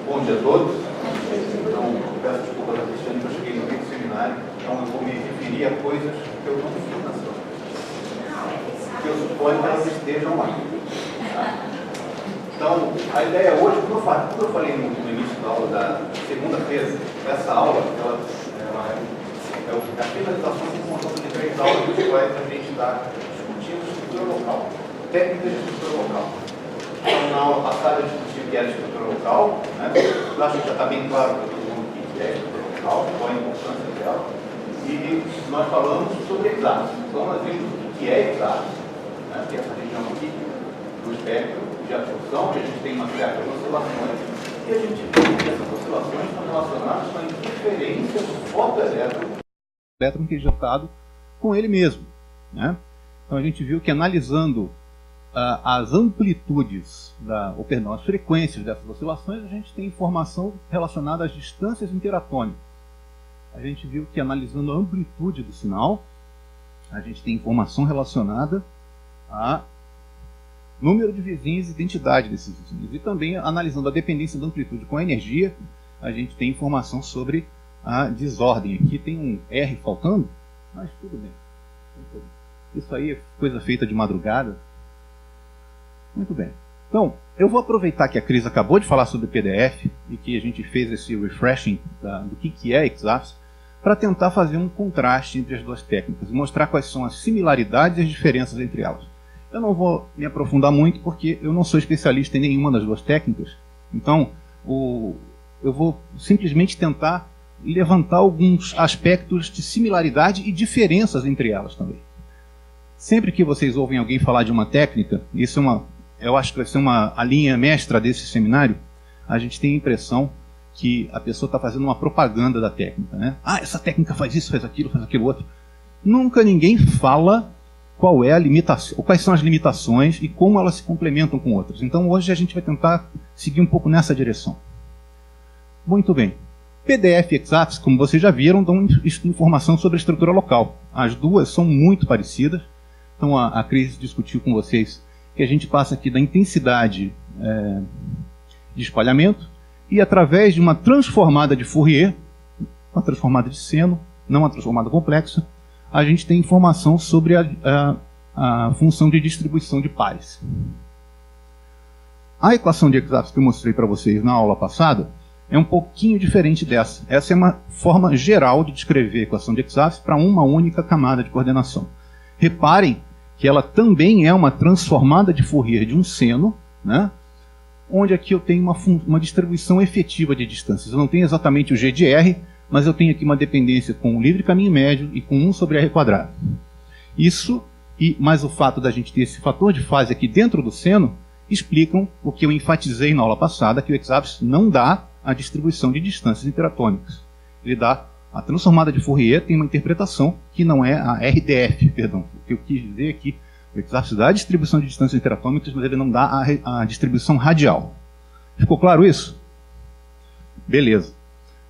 Bom dia a todos. Então, peço desculpas a Cristiane, que eu cheguei no meio do seminário, então eu vou me referir a coisas que eu não fiz na sala. Que eu suponho que elas estejam lá. Então, a ideia hoje, como eu falei no início da aula da segunda-feira, essa aula, ela é a finalização de um conjunto de 3 aulas dos quais a gente está discutindo estrutura local, técnicas de estrutura local. Então, na aula passada, eu discuti o que era estrutura local, né? Eu acho que já está bem claro para todo mundo o que é estrutura local, qual a importância dela, e nós falamos sobre exatos. Então, nós vimos o que é exato, né? Que é essa região aqui do espectro de absorção, que a gente tem uma certa oscilações, e a gente viu que essas oscilações estão relacionadas com a interferência do fotoelétron que é injetado com ele mesmo, né? Então a gente viu que analisando as amplitudes, ou perdão, as frequências dessas oscilações, a gente tem informação relacionada às distâncias interatômicas. A gente viu que analisando a amplitude do sinal, a gente tem informação relacionada a número de vizinhos e identidade desses vizinhos. E também, analisando a dependência da amplitude com a energia, a gente tem informação sobre a desordem. Aqui tem um R faltando, mas tudo bem. Isso aí é coisa feita de madrugada. Muito bem. Então, eu vou aproveitar que a Cris acabou de falar sobre PDF e que a gente fez esse refreshing do que é ExAFS, para tentar fazer um contraste entre as duas técnicas e mostrar quais são as similaridades e as diferenças entre elas. Eu não vou me aprofundar muito porque eu não sou especialista em nenhuma das duas técnicas, então eu vou simplesmente tentar levantar alguns aspectos de similaridade e diferenças entre elas também. Sempre que vocês ouvem alguém falar de uma técnica, eu acho que vai ser a linha mestra desse seminário, a gente tem a impressão que a pessoa está fazendo uma propaganda da técnica, né? Ah, essa técnica faz isso, faz aquilo outro. Nunca ninguém fala qual é a limitação, quais são as limitações e como elas se complementam com outras. Então hoje a gente vai tentar seguir um pouco nessa direção. Muito bem. PDF e ExAFS, como vocês já viram, dão informação sobre a estrutura local. As duas são muito parecidas. Então a Cris discutiu com vocês que a gente passa aqui da intensidade de espalhamento e através de uma transformada de Fourier, uma transformada de seno, não uma transformada complexa, a gente tem informação sobre a função de distribuição de pares. A equação de ExAFS que eu mostrei para vocês na aula passada é um pouquinho diferente dessa. Essa é uma forma geral de descrever a equação de ExAFS para uma única camada de coordenação. Reparem que ela também é uma transformada de Fourier de um seno, né? Onde aqui eu tenho uma distribuição efetiva de distâncias. Eu não tenho exatamente o G de R, mas eu tenho aqui uma dependência com o livre caminho médio e com 1 sobre R². Isso, e mais o fato da gente ter esse fator de fase aqui dentro do seno, explicam o que eu enfatizei na aula passada, que o ExAFS não dá a distribuição de distâncias interatômicas. Ele dá a transformada de Fourier, tem uma interpretação que não é a RDF, perdão. O que eu quis dizer aqui, o ExAFS dá a distribuição de distâncias interatômicas, mas ele não dá a distribuição radial. Ficou claro isso? Beleza.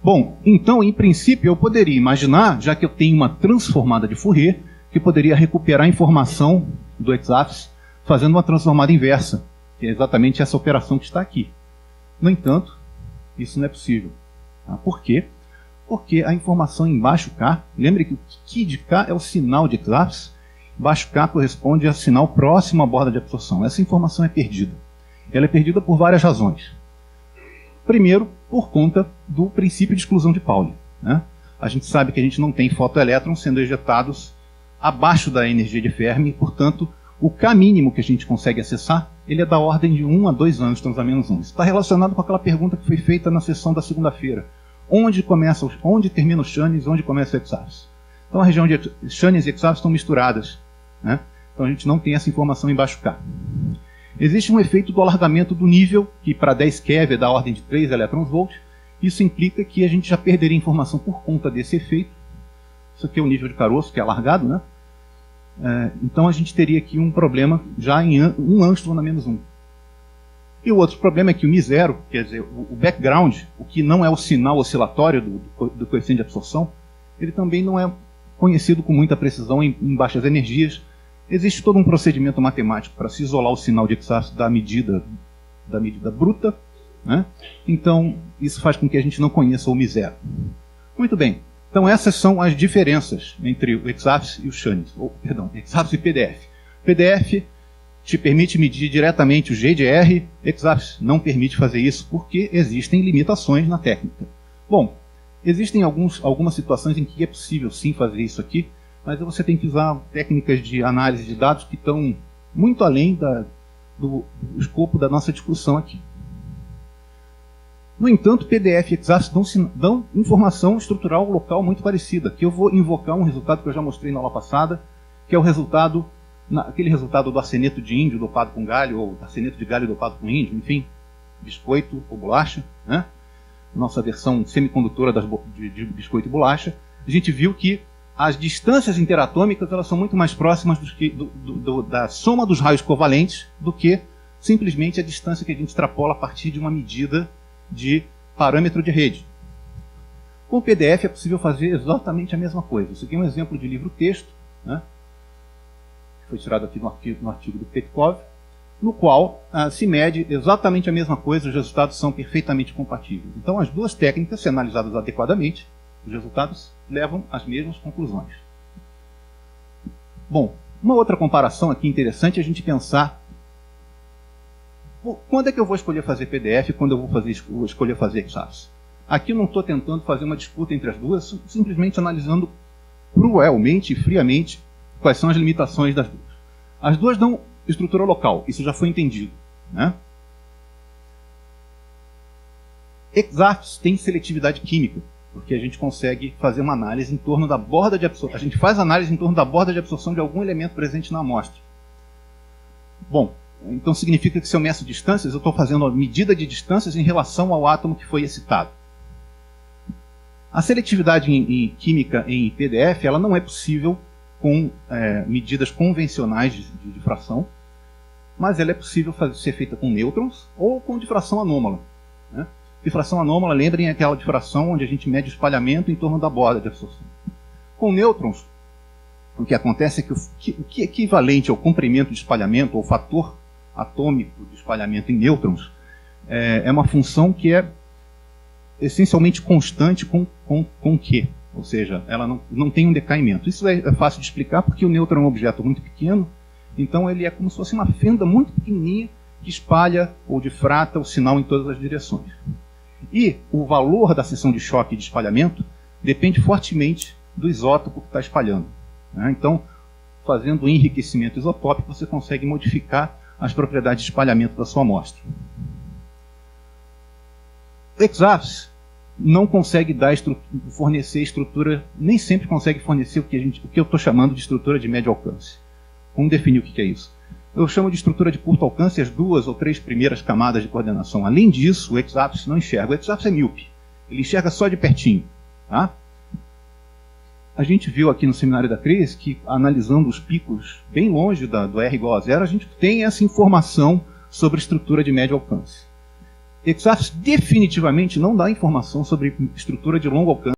Bom, então, em princípio, eu poderia imaginar, já que eu tenho uma transformada de Fourier, que eu poderia recuperar a informação do ExAFS fazendo uma transformada inversa, que é exatamente essa operação que está aqui. No entanto, isso não é possível. Tá? Por quê? Porque a informação em baixo K, lembre que o Q de K é o sinal de ExAFS, baixo K corresponde ao sinal próximo à borda de absorção. Essa informação é perdida. Ela é perdida por várias razões. Primeiro, por conta do princípio de exclusão de Pauli, né? A gente sabe que a gente não tem fotoelétrons sendo ejetados abaixo da energia de Fermi, portanto, o K mínimo que a gente consegue acessar, ele é da ordem de 1 a 2 angstroms a menos 1. Isso está relacionado com aquela pergunta que foi feita na sessão da segunda-feira. Onde termina o Shannon e onde começa o ExAFS? Então a região de Shannon e ExAFS estão misturadas, né? Então a gente não tem essa informação em baixo K. Existe um efeito do alargamento do nível, que para 10 keV é da ordem de 3 elétrons-volt. Isso implica que a gente já perderia informação por conta desse efeito. Isso aqui é o nível de caroço, que é alargado, né? Então a gente teria aqui um problema já em 1 angstrom na menos 1. E o outro problema é que o μ0, quer dizer, o background, o que não é o sinal oscilatório do coeficiente de absorção, ele também não é conhecido com muita precisão em baixas energias. Existe todo um procedimento matemático para se isolar o sinal de EXAFS da medida bruta, né? Então, isso faz com que a gente não conheça o MI0. Muito bem. Então, essas são as diferenças entre o EXAFS e o Shannon, EXAFS e PDF. PDF te permite medir diretamente o GDR, EXAFS não permite fazer isso porque existem limitações na técnica. Bom, existem algumas situações em que é possível sim fazer isso aqui, mas você tem que usar técnicas de análise de dados que estão muito além do escopo da nossa discussão aqui. No entanto, PDF e EXAFS dão informação estrutural local muito parecida, que eu vou invocar um resultado que eu já mostrei na aula passada, que é o resultado, aquele resultado do arseneto de índio dopado com galho, ou arseneto de galho dopado com índio, enfim, biscoito ou bolacha, né? Nossa versão semicondutora de biscoito e bolacha. A gente viu que as distâncias interatômicas elas são muito mais próximas da soma dos raios covalentes do que simplesmente a distância que a gente extrapola a partir de uma medida de parâmetro de rede. Com o PDF é possível fazer exatamente a mesma coisa. Isso aqui é um exemplo de livro-texto, né? Foi tirado aqui no artigo do Petkov, no qual se mede exatamente a mesma coisa, os resultados são perfeitamente compatíveis. Então, as duas técnicas, se analisadas adequadamente, os resultados levam às mesmas conclusões. Bom, uma outra comparação aqui interessante é a gente pensar quando é que eu vou escolher fazer PDF e quando eu vou escolher fazer EXAFS. Aqui eu não estou tentando fazer uma disputa entre as duas, simplesmente analisando cruelmente e friamente quais são as limitações das duas. As duas dão estrutura local, isso já foi entendido, né? EXAFS tem seletividade química, porque a gente consegue fazer uma análise em torno da borda de absorção. A gente faz análise em torno da borda de absorção de algum elemento presente na amostra. Bom, então significa que se eu meço distâncias, eu estou fazendo a medida de distâncias em relação ao átomo que foi excitado. A seletividade química em PDF ela não é possível com medidas convencionais de difração, mas ela é possível ser feita com nêutrons ou com difração anômala, né? Difração anômala, lembrem, é aquela difração onde a gente mede o espalhamento em torno da borda de absorção. Com nêutrons, o que acontece é que o que é equivalente ao comprimento de espalhamento, ou fator atômico de espalhamento em nêutrons, é uma função que é essencialmente constante com Q, ou seja, ela não tem um decaimento. Isso é fácil de explicar porque o nêutron é um objeto muito pequeno, então ele é como se fosse uma fenda muito pequenininha que espalha ou difrata o sinal em todas as direções. E o valor da seção de choque e de espalhamento depende fortemente do isótopo que está espalhando, né? Então, fazendo o enriquecimento isotópico, você consegue modificar as propriedades de espalhamento da sua amostra. O EXAFS não consegue fornecer estrutura, nem sempre consegue fornecer o que eu estou chamando de estrutura de médio alcance. Vamos definir o que é isso. Eu chamo de estrutura de curto alcance as 2 ou 3 primeiras camadas de coordenação. Além disso, o EXAFS não enxerga. O EXAFS é míope. Ele enxerga só de pertinho, tá? A gente viu aqui no seminário da CRES que, analisando os picos bem longe do R igual a 0, a gente tem essa informação sobre estrutura de médio alcance. EXAFS definitivamente não dá informação sobre estrutura de longo alcance.